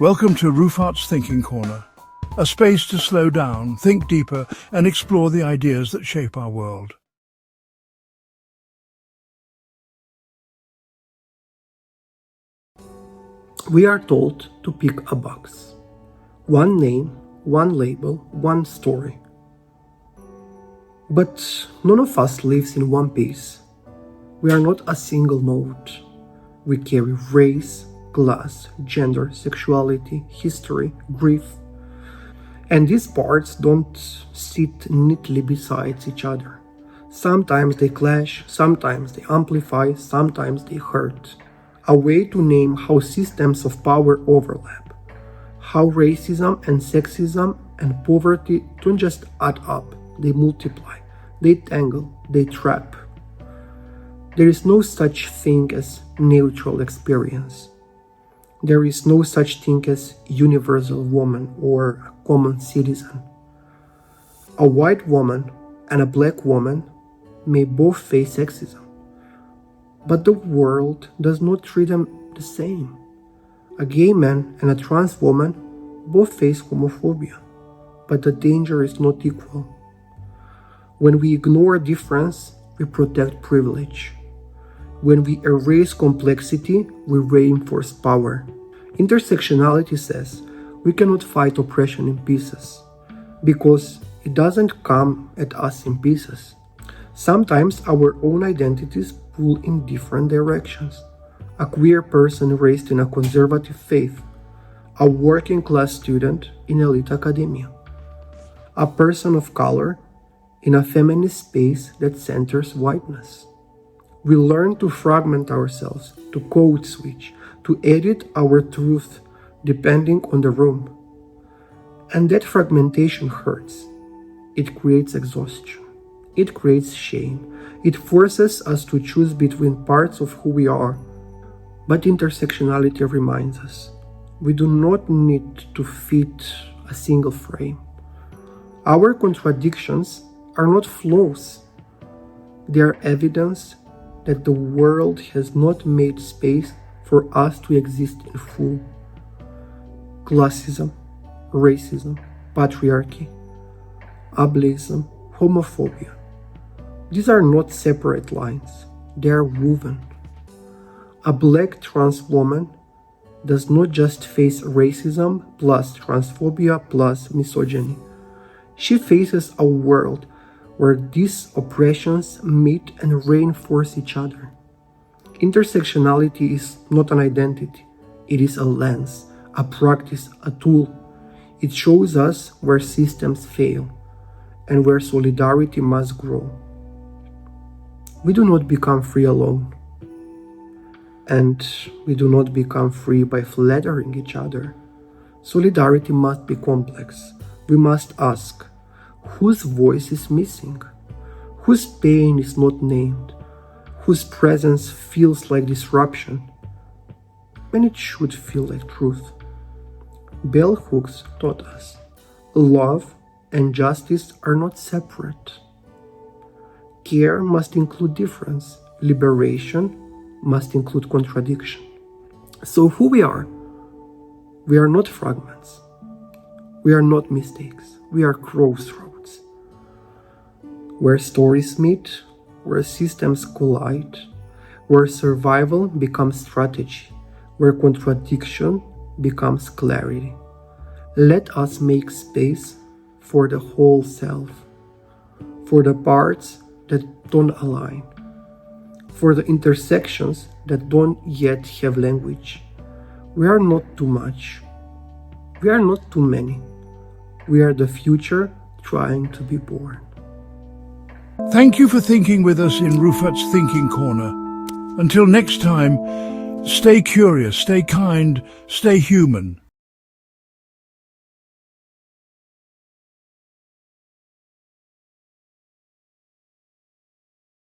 Welcome to RUFAT'S Thinking Corner, a space to slow down, think deeper, and explore the ideas that shape our world. We are told to pick a box. One name, one label, one story. But none of us lives in one piece. We are not a single node. We carry race, class, gender, sexuality, history, grief. And these parts don't sit neatly beside each other. Sometimes they clash, sometimes they amplify, sometimes they hurt. A way to name how systems of power overlap. How racism and sexism and poverty don't just add up, they multiply, they tangle, they trap. There is no such thing as neutral experience. There is no such thing as universal woman or a common citizen. A white woman and a black woman may both face sexism, but the world does not treat them the same. A gay man and a trans woman both face homophobia, but the danger is not equal. When we ignore difference, we protect privilege. When we erase complexity, we reinforce power. Intersectionality says we cannot fight oppression in pieces, because it doesn't come at us in pieces. Sometimes our own identities pull in different directions. A queer person raised in a conservative faith, a working class student in elite academia, a person of color in a feminist space that centers whiteness. We learn to fragment ourselves, to code switch, to edit our truth depending on the room. And that fragmentation hurts. It creates exhaustion. It creates shame. It forces us to choose between parts of who we are. But intersectionality reminds us we do not need to fit a single frame. Our contradictions are not flaws. They are evidence that the world has not made space for us to exist in full. Classism, racism, patriarchy, ableism, homophobia. These are not separate lines, they are woven. A black trans woman does not just face racism plus transphobia plus misogyny. She faces a world where these oppressions meet and reinforce each other. Intersectionality is not an identity, it is a lens, a practice, a tool. It shows us where systems fail and where solidarity must grow. We do not become free alone, and we do not become free by flattering each other. Solidarity must be complex. We must ask, whose voice is missing? Whose pain is not named? Whose presence feels like disruption? And it should feel like truth. Bell Hooks taught us, love and justice are not separate. Care must include difference. Liberation must include contradiction. So who we are not fragments. We are not mistakes. We are crossroads. Where stories meet, where systems collide, where survival becomes strategy, where contradiction becomes clarity. Let us make space for the whole self, for the parts that don't align, for the intersections that don't yet have language. We are not too much. We are not too many. We are the future trying to be born. Thank you for thinking with us in RUFAT'S Thinking Corner. Until next time, stay curious, stay kind, stay human.